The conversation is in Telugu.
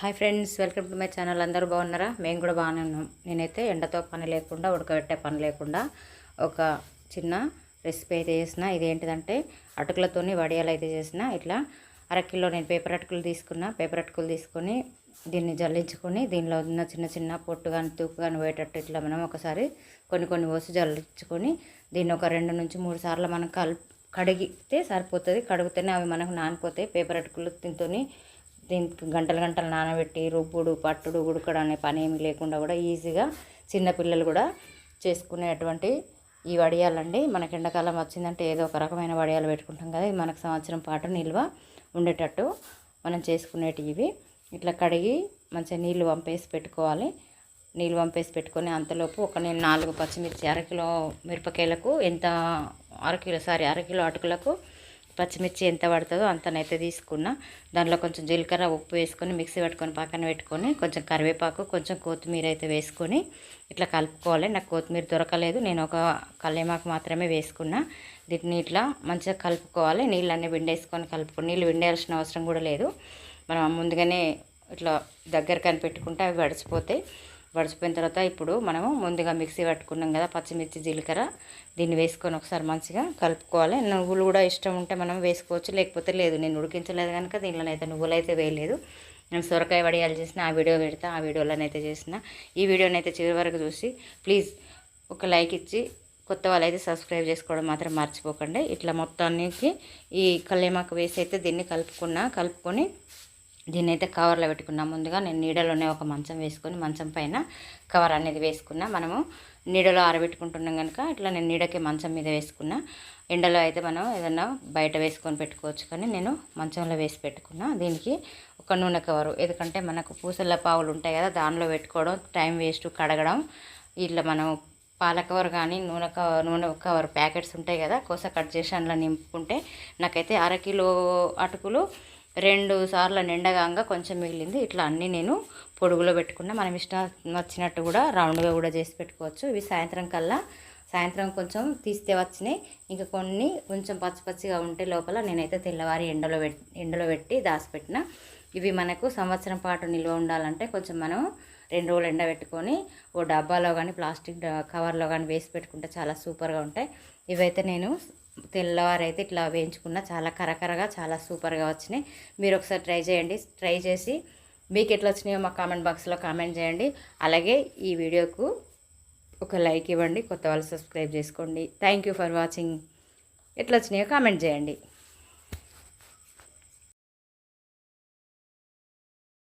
Hi friends, welcome to my channel. అందరూ బాగున్నారా? మేము కూడా బాగానే ఉన్నాం. నేనైతే ఎండతో పని లేకుండా, ఉడకబెట్టే పని లేకుండా ఒక చిన్న రెసిపీ అయితే చేసిన. ఇదేంటిదంటే అటుకులతోని వడియాలు అయితే చేసిన. ఇట్లా అరకిలో నేను పేపర్ అటుకులు తీసుకొని దీన్ని జల్లించుకొని దీనిలో ఉన్న చిన్న చిన్న పొట్టు కానీ తూకు కానీ పోయేటట్టు ఇట్లా మనం ఒకసారి కొన్ని పోసి జల్లించుకొని దీన్ని ఒక 2 నుంచి 3 సార్లు మనం కడిగితే సరిపోతుంది. కడిగితేనే అవి మనకు నానిపోతాయి. పేపర్ అటుకులు దీనికి గంటలు నానబెట్టి రుబ్బుడు పట్టుడు ఉడకడం అనే పని ఏమి లేకుండా కూడా ఈజీగా చిన్నపిల్లలు కూడా చేసుకునేటువంటి ఈ వడియాలండి. మనకి ఎండాకాలం వచ్చిందంటే ఏదో ఒక రకమైన వడియాలు పెట్టుకుంటాం కదా. ఇది మనకు సంవత్సరం పాటు నిల్వ ఉండేటట్టు మనం చేసుకునేటివి. ఇట్లా కడిగి మంచిగా నీళ్ళు వంపేసి పెట్టుకోవాలి. నీళ్ళు వంపేసి పెట్టుకొని అంతలోపు నేను 4 పచ్చిమిర్చి, అరకిలో మిరపకాయలకు ఎంత అరకిలో అటుకులకు పచ్చిమిర్చి ఎంత పడుతుందో అంతనైతే తీసుకున్నా. దాంట్లో కొంచెం జీలకర్ర, ఉప్పు వేసుకొని మిక్సీ పట్టుకొని పక్కన పెట్టుకొని కొంచెం కరివేపాకు, కొంచెం కొత్తిమీర అయితే వేసుకొని ఇట్లా కలుపుకోవాలి. నాకు కొత్తిమీర దొరకలేదు, నేను ఒక కల్లేమాకు మాత్రమే వేసుకున్నా. దీన్ని ఇట్లా మంచిగా కలుపుకోవాలి. నీళ్ళన్నీ విండేసుకొని నీళ్ళు విండేయాల్సిన అవసరం కూడా లేదు. మనం ముందుగానే ఇట్లా దగ్గర కనిపెట్టుకుంటే అవి వడిచిపోయిన తర్వాత ఇప్పుడు మనము ముందుగా మిక్సీ పట్టుకున్నాం కదా పచ్చిమిర్చి, జీలకర్ర, దీన్ని వేసుకొని ఒకసారి మంచిగా కలుపుకోవాలి. నువ్వులు కూడా ఇష్టం ఉంటే మనం వేసుకోవచ్చు, లేకపోతే లేదు. నేను ఉడికించలేదు కనుక దీనిలోనైతే నువ్వులు అయితే వేయలేదు. నేను సొరకాయ వడియాలు చేసిన, ఆ వీడియో పెడతా, ఆ వీడియోలోనైతే చేసిన. ఈ వీడియోనైతే చివరి వరకు చూసి ప్లీజ్ ఒక లైక్ ఇచ్చి కొత్త వాళ్ళైతే సబ్స్క్రైబ్ చేసుకోవడం మాత్రం మర్చిపోకండి. ఇట్లా మొత్తానికి ఈ కల్లేమాకు వేసి అయితే దీన్ని కలుపుకొని దీన్ని అయితే కవర్లో పెట్టుకున్నా. ముందుగా నేను నీడలోనే ఒక మంచం వేసుకొని మంచం పైన కవర్ అనేది వేసుకున్నా. మనము నీడలో ఆరబెట్టుకుంటున్నాం కనుక ఇట్లా నేను నీడకి మంచం మీద వేసుకున్నా. ఎండలో అయితే మనం ఏదన్నా బయట వేసుకొని పెట్టుకోవచ్చు, కానీ నేను మంచంలో వేసి పెట్టుకున్నా. దీనికి ఒక నూనె కవరు, ఎందుకంటే మనకు పూసల పావులు ఉంటాయి కదా, దానిలో పెట్టుకోవడం టైం వేస్ట్, కడగడం. ఇట్లా మనం పాల కవర్ కానీ నూనె కవర్ ప్యాకెట్స్ ఉంటాయి కదా, కోస కట్ చేసి అందులో నింపుకుంటే నాకైతే అరకిలో అటుకులు 2 సార్లు నిండగా కొంచెం మిగిలింది. ఇట్లా అన్నీ నేను పొడుగులో పెట్టుకున్నా. మనం ఇష్టం వచ్చినట్టు కూడా రౌండ్గా కూడా చేసి పెట్టుకోవచ్చు. ఇవి సాయంత్రం కొంచెం తీస్తే వచ్చినాయి. ఇంకా కొంచెం పచ్చిగా ఉంటే లోపల నేనైతే తెల్లవారి ఎండలో పెట్టి దాచిపెట్టిన. ఇవి మనకు సంవత్సరం పాటు నిల్వ ఉండాలంటే కొంచెం మనం 2 రోజులు ఎండబెట్టుకొని ఓ డబ్బాలో కానీ ప్లాస్టిక్ కవర్లో కానీ వేసి పెట్టుకుంటే చాలా సూపర్గా ఉంటాయి. ఇవైతే నేను తెల్లవారు అయితే ఇట్లా వేయించుకున్న, చాలా కరకరగా చాలా సూపర్గా వచ్చినాయి. మీరు ఒకసారి ట్రై చేసి మీకు ఎట్లా వచ్చినాయో మా కామెంట్ బాక్స్లో కామెంట్ చేయండి. అలాగే ఈ వీడియోకు ఒక లైక్ ఇవ్వండి, కొత్త వాళ్ళు సబ్స్క్రైబ్ చేసుకోండి. Thank you for watching. ఎట్లా వచ్చినాయో కామెంట్ చేయండి.